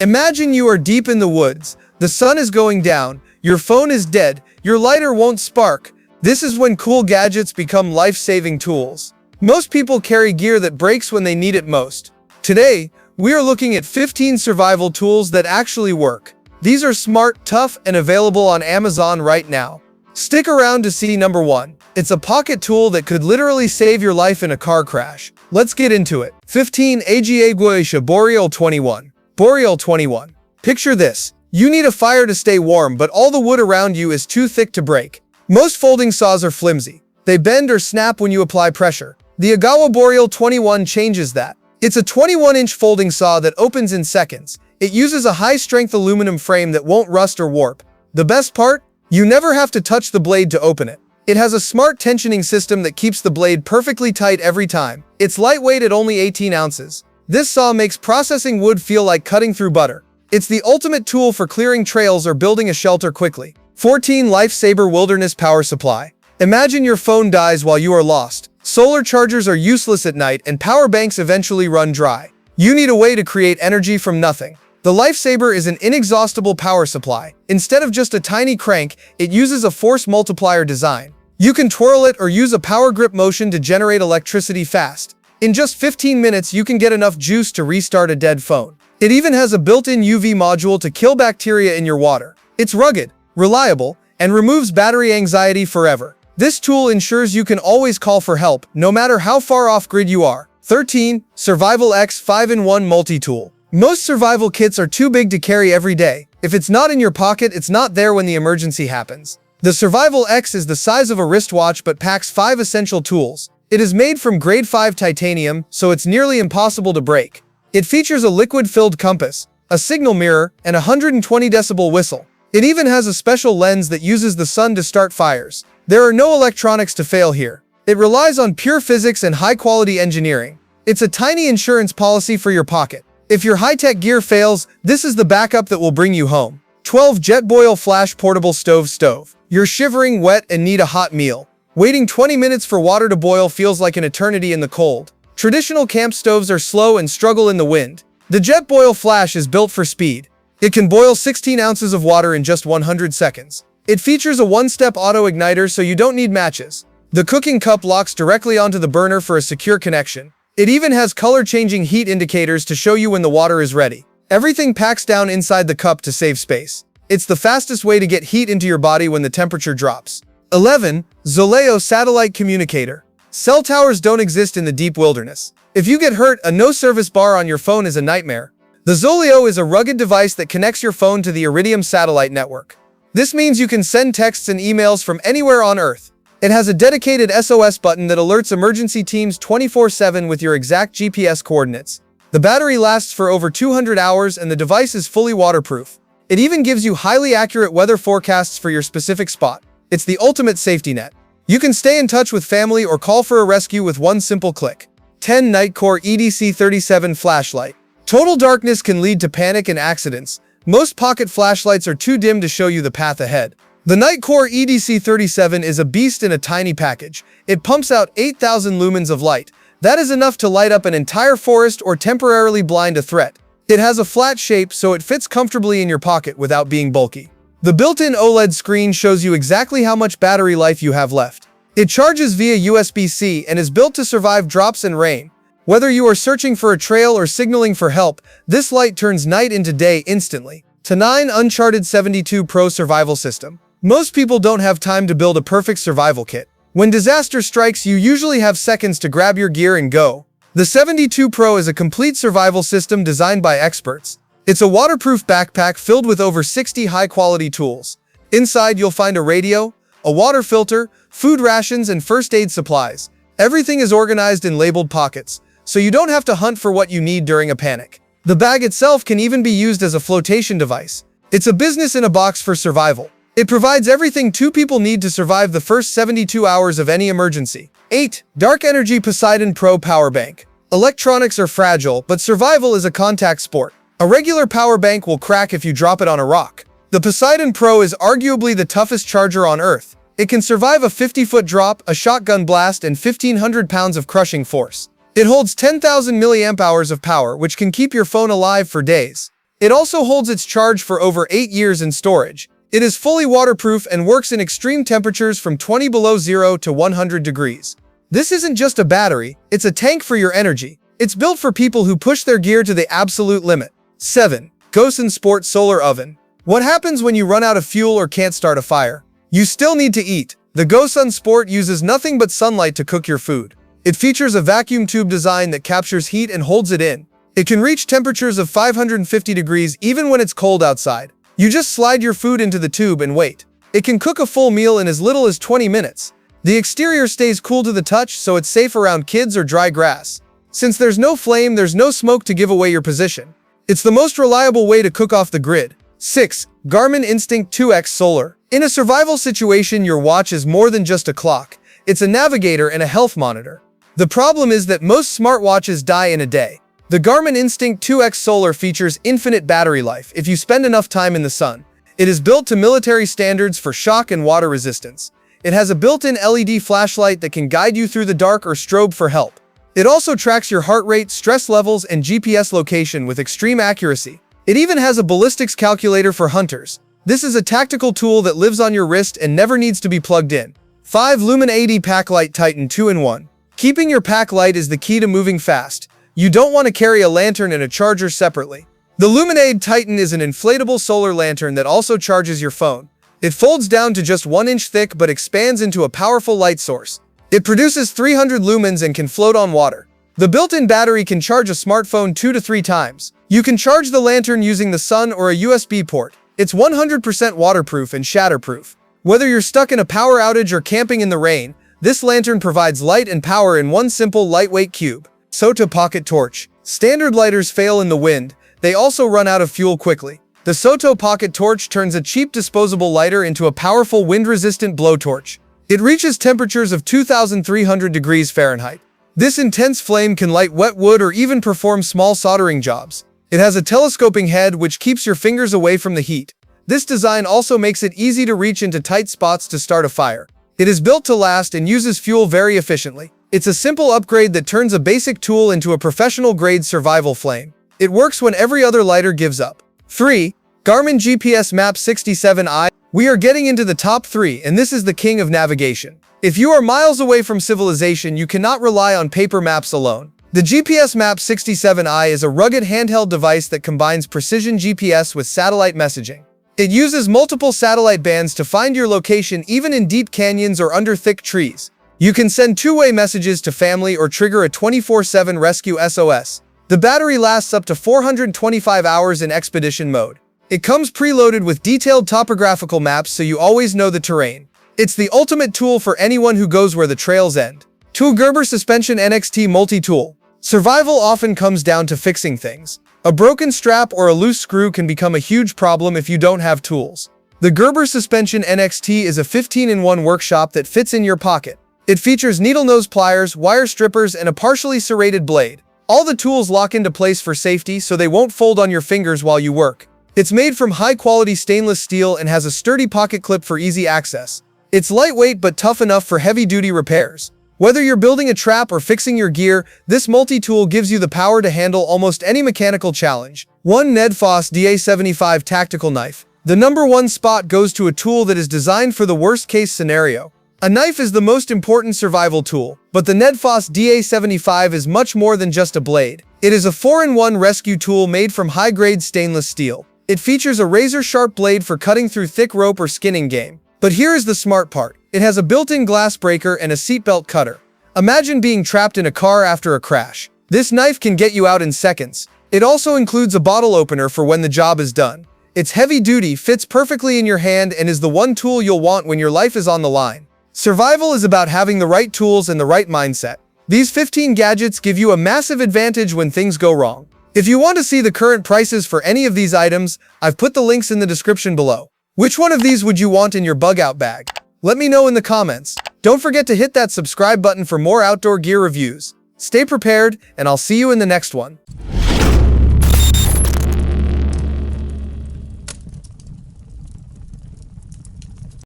Imagine you are deep in the woods, the sun is going down, your phone is dead, your lighter won't spark. This is when cool gadgets become life-saving tools. Most people carry gear that breaks when they need it most. Today, we are looking at 15 survival tools that actually work. These are smart, tough, and available on Amazon right now. Stick around to see number 1. It's a pocket tool that could literally save your life in a car crash. Let's get into it. 15. AGAWA Boreal 21. Boreal 21. Picture this. You need a fire to stay warm, but all the wood around you is too thick to break. Most folding saws are flimsy. They bend or snap when you apply pressure. The AGAWA Boreal 21 changes that. It's a 21-inch folding saw that opens in seconds. It uses a high-strength aluminum frame that won't rust or warp. The best part? You never have to touch the blade to open it. It has a smart tensioning system that keeps the blade perfectly tight every time. It's lightweight at only 18 ounces. This saw makes processing wood feel like cutting through butter. It's the ultimate tool for clearing trails or building a shelter quickly. 14. LIFESABER Wilderness Power Supply. Imagine your phone dies while you are lost. Solar chargers are useless at night and power banks eventually run dry. You need a way to create energy from nothing. The LIFESABER is an inexhaustible power supply. Instead of just a tiny crank, it uses a force multiplier design. You can twirl it or use a power grip motion to generate electricity fast. In just 15 minutes, you can get enough juice to restart a dead phone. It even has a built-in UV module to kill bacteria in your water. It's rugged, reliable, and removes battery anxiety forever. This tool ensures you can always call for help, no matter how far off-grid you are. 13. Survival X 5-in-1 Multi-Tool. Most survival kits are too big to carry every day. If it's not in your pocket, it's not there when the emergency happens. The Survival X is the size of a wristwatch but packs 5 essential tools. It is made from grade 5 titanium, so it's nearly impossible to break. It features a liquid-filled compass, a signal mirror, and a 120 decibel whistle. It even has a special lens that uses the sun to start fires. There are no electronics to fail here. It relies on pure physics and high-quality engineering. It's a tiny insurance policy for your pocket. If your high-tech gear fails, this is the backup that will bring you home. 12. Jetboil Flash Portable Stove. You're shivering, wet, and need a hot meal. Waiting 20 minutes for water to boil feels like an eternity in the cold. Traditional camp stoves are slow and struggle in the wind. The Jetboil Flash is built for speed. It can boil 16 ounces of water in just 100 seconds. It features a one-step auto igniter so you don't need matches. The cooking cup locks directly onto the burner for a secure connection. It even has color-changing heat indicators to show you when the water is ready. Everything packs down inside the cup to save space. It's the fastest way to get heat into your body when the temperature drops. 11. ZOLEO Satellite Communicator. Cell towers don't exist in the deep wilderness. If you get hurt, a no-service bar on your phone is a nightmare. The ZOLEO is a rugged device that connects your phone to the Iridium satellite network. This means you can send texts and emails from anywhere on Earth. It has a dedicated SOS button that alerts emergency teams 24/7 with your exact GPS coordinates. The battery lasts for over 200 hours and the device is fully waterproof. It even gives you highly accurate weather forecasts for your specific spot. It's the ultimate safety net. You can stay in touch with family or call for a rescue with one simple click. 10. Nitecore EDC37 Flashlight. Total darkness can lead to panic and accidents. Most pocket flashlights are too dim to show you the path ahead. The Nitecore EDC37 is a beast in a tiny package. It pumps out 8,000 lumens of light. That is enough to light up an entire forest or temporarily blind a threat. It has a flat shape so it fits comfortably in your pocket without being bulky. The built-in OLED screen shows you exactly how much battery life you have left. It charges via USB-C and is built to survive drops and rain. Whether you are searching for a trail or signaling for help, this light turns night into day instantly. 9. Uncharted 72 Pro Survival System. Most people don't have time to build a perfect survival kit. When disaster strikes, you usually have seconds to grab your gear and go. The 72 Pro is a complete survival system designed by experts. It's a waterproof backpack filled with over 60 high-quality tools. Inside, you'll find a radio, a water filter, food rations, and first aid supplies. Everything is organized in labeled pockets, so you don't have to hunt for what you need during a panic. The bag itself can even be used as a flotation device. It's a business in a box for survival. It provides everything two people need to survive the first 72 hours of any emergency. 8. Dark Energy Poseidon Pro Power Bank. Electronics are fragile, but survival is a contact sport. A regular power bank will crack if you drop it on a rock. The Poseidon Pro is arguably the toughest charger on Earth. It can survive a 50-foot drop, a shotgun blast, and 1,500 pounds of crushing force. It holds 10,000 milliamp hours of power, which can keep your phone alive for days. It also holds its charge for over 8 years in storage. It is fully waterproof and works in extreme temperatures from 20 below zero to 100 degrees. This isn't just a battery, it's a tank for your energy. It's built for people who push their gear to the absolute limit. 7. GoSun Sport Solar Oven. What happens when you run out of fuel or can't start a fire? You still need to eat. The GoSun Sport uses nothing but sunlight to cook your food. It features a vacuum tube design that captures heat and holds it in. It can reach temperatures of 550 degrees even when it's cold outside. You just slide your food into the tube and wait. It can cook a full meal in as little as 20 minutes. The exterior stays cool to the touch, so it's safe around kids or dry grass. Since there's no flame, there's no smoke to give away your position. It's the most reliable way to cook off the grid. 6. Garmin Instinct 2X Solar. In a survival situation, your watch is more than just a clock. It's a navigator and a health monitor. The problem is that most smartwatches die in a day. The Garmin Instinct 2X Solar features infinite battery life if you spend enough time in the sun. It is built to military standards for shock and water resistance. It has a built-in LED flashlight that can guide you through the dark or strobe for help. It also tracks your heart rate, stress levels, and GPS location with extreme accuracy. It even has a ballistics calculator for hunters. This is a tactical tool that lives on your wrist and never needs to be plugged in. 5. LuminAID PackLite Titan 2-in-1. Keeping your PackLite is the key to moving fast. You don't want to carry a lantern and a charger separately. The LuminAID Titan is an inflatable solar lantern that also charges your phone. It folds down to just 1 inch thick but expands into a powerful light source. It produces 300 lumens and can float on water. The built-in battery can charge a smartphone 2 to 3 times. You can charge the lantern using the sun or a USB port. It's 100% waterproof and shatterproof. Whether you're stuck in a power outage or camping in the rain, this lantern provides light and power in one simple lightweight cube. SOTO Pocket Torch. Standard lighters fail in the wind. They also run out of fuel quickly. The SOTO Pocket Torch turns a cheap disposable lighter into a powerful wind-resistant blowtorch. It reaches temperatures of 2,300 degrees Fahrenheit. This intense flame can light wet wood or even perform small soldering jobs. It has a telescoping head which keeps your fingers away from the heat. This design also makes it easy to reach into tight spots to start a fire. It is built to last and uses fuel very efficiently. It's a simple upgrade that turns a basic tool into a professional-grade survival flame. It works when every other lighter gives up. 3. Garmin GPSMAP 67i. We are getting into the top 3, and this is the king of navigation. If you are miles away from civilization, you cannot rely on paper maps alone. The GPSMAP 67i is a rugged handheld device that combines precision GPS with satellite messaging. It uses multiple satellite bands to find your location even in deep canyons or under thick trees. You can send two-way messages to family or trigger a 24/7 rescue SOS. The battery lasts up to 425 hours in expedition mode. It comes preloaded with detailed topographical maps so you always know the terrain. It's the ultimate tool for anyone who goes where the trails end. 2. Gerber Suspension NXT Multi-Tool. Survival often comes down to fixing things. A broken strap or a loose screw can become a huge problem if you don't have tools. The Gerber Suspension NXT is a 15-in-1 workshop that fits in your pocket. It features needle nose pliers, wire strippers, and a partially serrated blade. All the tools lock into place for safety so they won't fold on your fingers while you work. It's made from high-quality stainless steel and has a sturdy pocket clip for easy access. It's lightweight but tough enough for heavy-duty repairs. Whether you're building a trap or fixing your gear, this multi-tool gives you the power to handle almost any mechanical challenge. 1. Nedfoss DA75 Tactical Knife. The #1 spot goes to a tool that is designed for the worst-case scenario. A knife is the most important survival tool, but the Nedfoss DA75 is much more than just a blade. It is a 4-in-1 rescue tool made from high-grade stainless steel. It features a razor-sharp blade for cutting through thick rope or skinning game. But here is the smart part. It has a built-in glass breaker and a seatbelt cutter. Imagine being trapped in a car after a crash. This knife can get you out in seconds. It also includes a bottle opener for when the job is done. It's heavy-duty, fits perfectly in your hand, and is the one tool you'll want when your life is on the line. Survival is about having the right tools and the right mindset. These 15 gadgets give you a massive advantage when things go wrong. If you want to see the current prices for any of these items, I've put the links in the description below. Which one of these would you want in your bug-out bag? Let me know in the comments. Don't forget to hit that subscribe button for more outdoor gear reviews. Stay prepared, and I'll see you in the next one.